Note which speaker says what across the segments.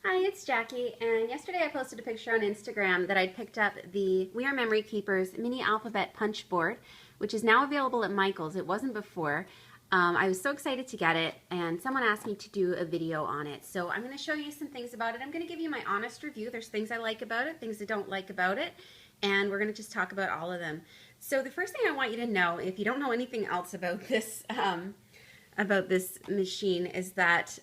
Speaker 1: Hi, it's Jackie, and yesterday I posted a picture on Instagram that I'd picked up the We Are Memory Keepers mini alphabet punch board, which is now available at Michael's. It wasn't before. I was so excited to get it, and someone asked me to do a video on it. So I'm going to show you some things about it. I'm going to give you my honest review. There's things I like about it, things I don't like about it, and we're going to just talk about all of them. So the first thing I want you to know, if you don't know anything else about this machine, is that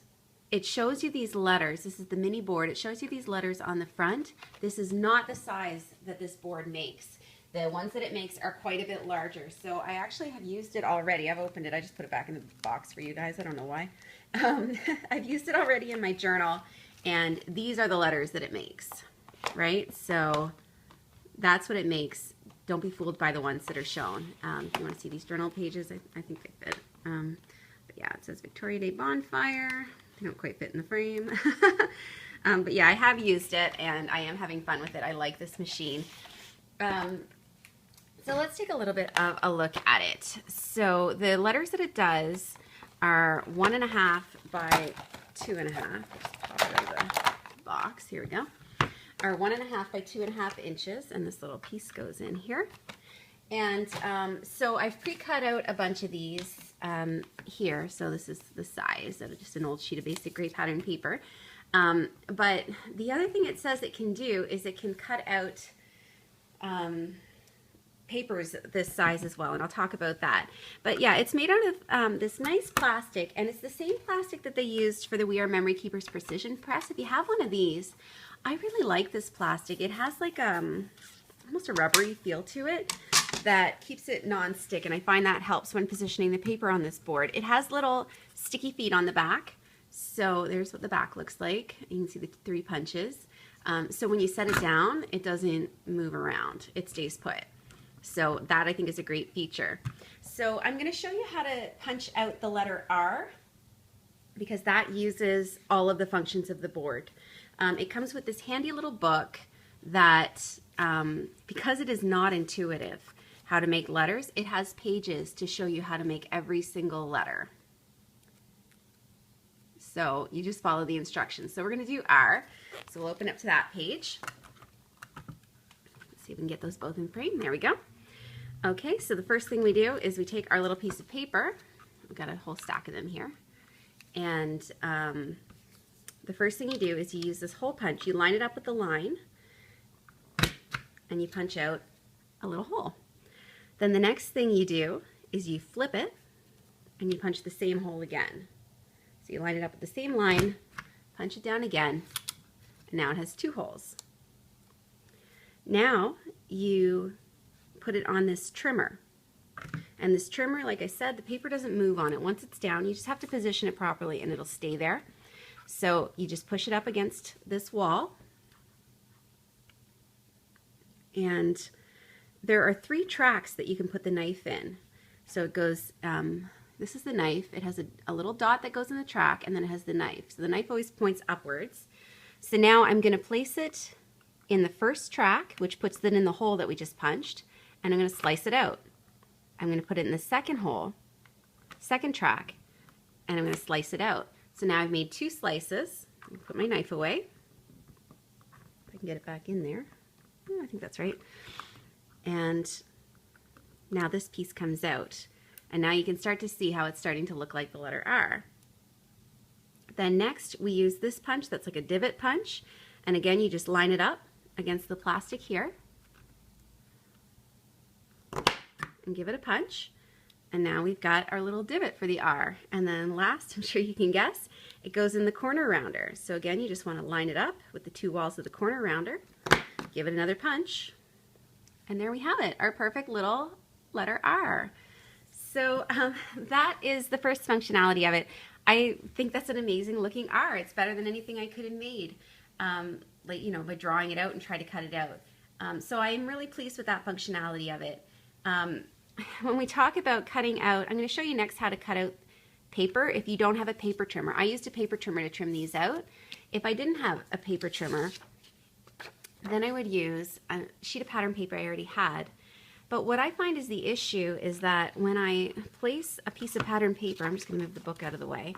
Speaker 1: it shows you these letters. This is the mini board. It shows you these letters on the front. This is not the size that this board makes. The ones that it makes are quite a bit larger. So I actually have used it already. I've opened it. I just put it back in the box for you guys. I don't know why. I've used it already in my journal, and these are the letters that it makes, right? So that's what it makes. Don't be fooled by the ones that are shown. If you want to see these journal pages, I think they fit. But yeah, it says Victoria Day Bonfire. They don't quite fit in the frame. But yeah, I have used it, and I am having fun with it. I like this machine. So let's take a little bit of a look at it. So the letters that it does are 1.5 by 2.5. Just pop it out of the box. Here we go. Are 1.5 by 2.5 inches, and this little piece goes in here. And so I've pre-cut out a bunch of these here. So this is the size of just an old sheet of basic gray pattern paper. But the other thing it says it can do is it can cut out papers this size as well, and I'll talk about that. But yeah, it's made out of this nice plastic, and it's the same plastic that they used for the We Are Memory Keepers Precision Press. If you have one of these, I really like this plastic. It has like almost a rubbery feel to it that keeps it non-stick, and I find that helps when positioning the paper on this board. It has little sticky feet on the back, so there's what the back looks like. You can see the 3 punches. So when you set it down, it doesn't move around. It stays put. So that I think is a great feature. So I'm going to show you how to punch out the letter R, because that uses all of the functions of the board. It comes with this handy little book that, because it is not intuitive how to make letters, it has pages to show you how to make every single letter. So you just follow the instructions. So we're going to do R. So we'll open up to that page. Let's see if we can get those both in frame. There we go. Okay, so the first thing we do is we take our little piece of paper. We've got a whole stack of them here. And the first thing you do is you use this hole punch. You line it up with the line, and you punch out a little hole. Then the next thing you do is you flip it, and you punch the same hole again. So you line it up with the same line, punch it down again, and now it has 2 holes. Now you put it on this trimmer. And this trimmer, like I said, the paper doesn't move on it. Once it's down, you just have to position it properly and it'll stay there. So you just push it up against this wall. And there are 3 tracks that you can put the knife in. So it goes, this is the knife. It has a little dot that goes in the track, and then it has the knife. So the knife always points upwards. So now I'm going to place it in the first track, which puts it in the hole that we just punched, and I'm going to slice it out. I'm going to put it in the second hole, second track, and I'm going to slice it out. So now I've made 2 slices. I'm going to put my knife away. If I can get it back in there. Oh, I think that's right. And now this piece comes out. And now you can start to see how it's starting to look like the letter R. Then next we use this punch that's like a divot punch. And again, you just line it up against the plastic here and give it a punch. And now we've got our little divot for the R. And then last, I'm sure you can guess, it goes in the corner rounder. So again, you just want to line it up with the 2 walls of the corner rounder, give it another punch, and there we have it, our perfect little letter R. So that is the first functionality of it. I think that's an amazing looking R. It's better than anything I could have made, like, you know, by drawing it out and try to cut it out. So I'm really pleased with that functionality of it. When we talk about cutting out, I'm going to show you next how to cut out paper if you don't have a paper trimmer. I used a paper trimmer to trim these out. If I didn't have a paper trimmer, then I would use a sheet of pattern paper I already had. But what I find is the issue is that when I place a piece of pattern paper, I'm just going to move the book out of the way,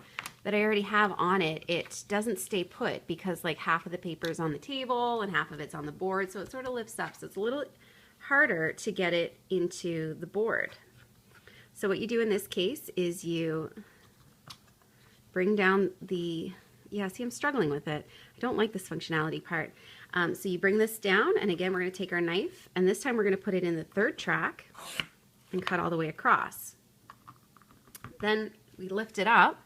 Speaker 1: that I already have on it, it doesn't stay put because like half of the paper is on the table and half of it's on the board, so it sort of lifts up. So it's a little harder to get it into the board. So what you do in this case is you bring down the, yeah, see I'm struggling with it. I don't like this functionality part. So you bring this down, and again we're going to take our knife, and this time we're going to put it in the third track and cut all the way across. Then we lift it up,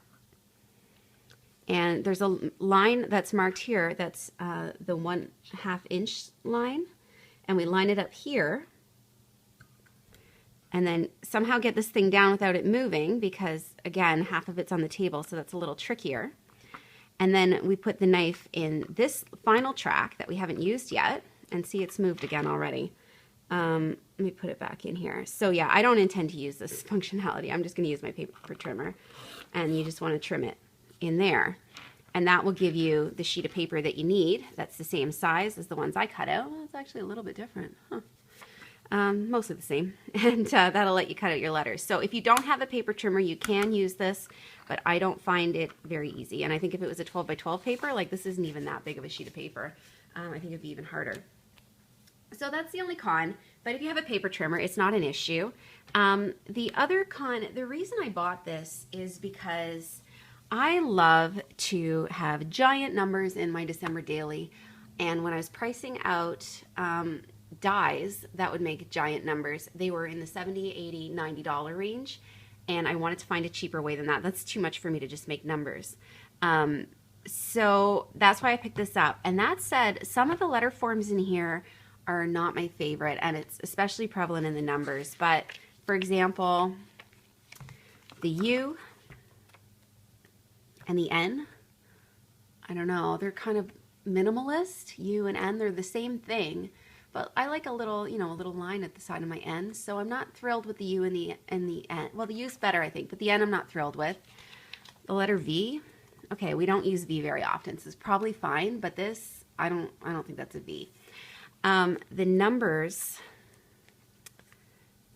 Speaker 1: and there's a line that's marked here that's the 1/2 inch line, and we line it up here, and then somehow get this thing down without it moving because, again, half of it's on the table, so that's a little trickier. And then we put the knife in this final track that we haven't used yet, and see it's moved again already. Let me put it back in here. So yeah, I don't intend to use this functionality. I'm just going to use my paper trimmer, and you just want to trim it in there. And that will give you the sheet of paper that you need. That's the same size as the ones I cut out. Well, it's actually a little bit different. Huh. Mostly the same, and that'll let you cut out your letters. So if you don't have a paper trimmer, you can use this, but I don't find it very easy. And I think if it was a 12 by 12 paper, like this isn't even that big of a sheet of paper, I think it'd be even harder. So that's the only con, but if you have a paper trimmer, it's not an issue. The other con, the reason I bought this is because I love to have giant numbers in my December daily, and when I was pricing out dies that would make giant numbers, they were in the $70, $80, $90 range, and I wanted to find a cheaper way than that. That's too much for me to just make numbers. So that's why I picked this up. And that said, some of the letter forms in here are not my favorite, and it's especially prevalent in the numbers. But for example, the U and the N, I don't know, they're kind of minimalist. U and N, they're the same thing. But I like a little, you know, a little line at the side of my N, so I'm not thrilled with the U and the N. Well, the U's better, I think, but the N I'm not thrilled with. The letter V, okay, we don't use V very often, so it's probably fine, but this, I don't think that's a V. The numbers,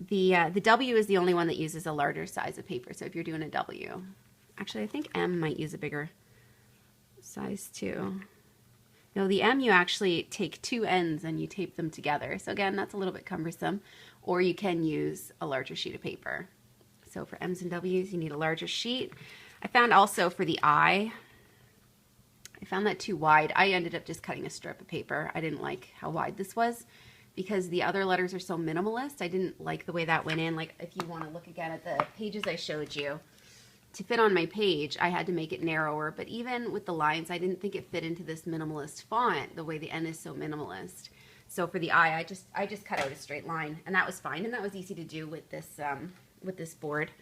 Speaker 1: the W is the only one that uses a larger size of paper, so if you're doing a W. Actually, I think M might use a bigger size too. No, the M, you actually take two ends and you tape them together. So again, that's a little bit cumbersome. Or you can use a larger sheet of paper. So for M's and W's, you need a larger sheet. I found also for the I found that too wide. I ended up just cutting a strip of paper. I didn't like how wide this was because the other letters are so minimalist. I didn't like the way that went in. Like if you want to look again at the pages I showed you, to fit on my page, I had to make it narrower, but even with the lines, I didn't think it fit into this minimalist font, the way the N is so minimalist. So for the I just cut out a straight line, and that was fine, and that was easy to do with this board.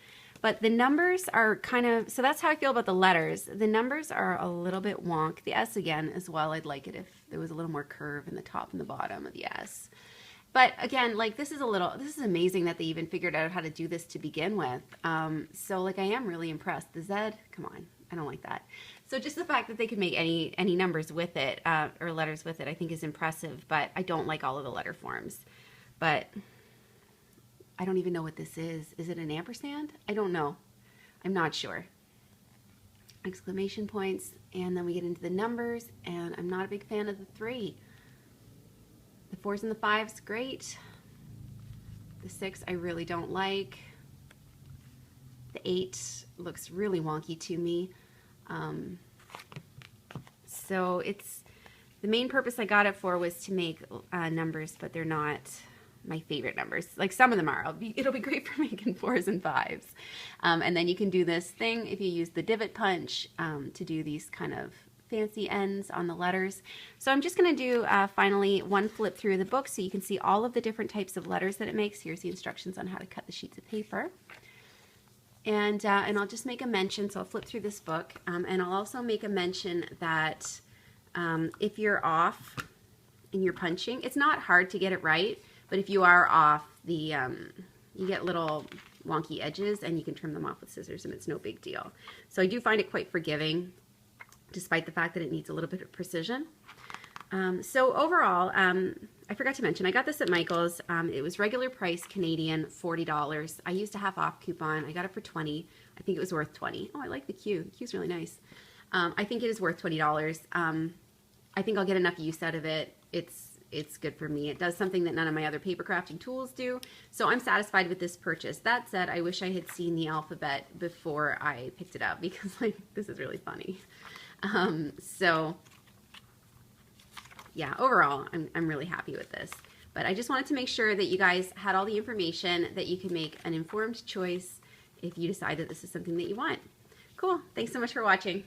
Speaker 1: But the numbers are kind of, so that's how I feel about the letters. The numbers are a little bit wonk. The S again as well, I'd like it if there was a little more curve in the top and the bottom of the S. But again, like this is amazing that they even figured out how to do this to begin with. So like I am really impressed. The Z, come on, I don't like that. So just the fact that they could make any numbers with it or letters with it, I think is impressive. But I don't like all of the letter forms. But I don't even know what this is. Is it an ampersand? I don't know. I'm not sure. Exclamation points, and then we get into the numbers, and I'm not a big fan of the 3. The 4s and the 5s, great. The 6 I really don't like. The 8 looks really wonky to me. So it's, the main purpose I got it for was to make numbers, but they're not my favorite numbers. Like some of them are. It'll be great for making 4s and 5s. And then you can do this thing if you use the Divot Punch to do these kind of fancy ends on the letters. So I'm just going to do finally one flip through the book so you can see all of the different types of letters that it makes. Here's the instructions on how to cut the sheets of paper. And I'll just make a mention, so I'll flip through this book, and I'll also make a mention that if you're off in your punching, it's not hard to get it right, but if you are off, you get little wonky edges, and you can trim them off with scissors, and it's no big deal. So I do find it quite forgiving, despite the fact that it needs a little bit of precision. So overall, I I forgot to mention, I got this at Michael's. It was regular price Canadian, $40. I used a half off coupon. I got it for $20. I think it was worth $20. Oh, I like the Q. The Q's really nice. I think it is worth $20. I think I'll get enough use out of it. It's good for me. It does something that none of my other paper crafting tools do. So I'm satisfied with this purchase. That said, I wish I had seen the alphabet before I picked it up because like this is really funny. So yeah, overall, I'm really happy with this. But I just wanted to make sure that you guys had all the information that you can make an informed choice if you decide that this is something that you want. Cool. Thanks so much for watching.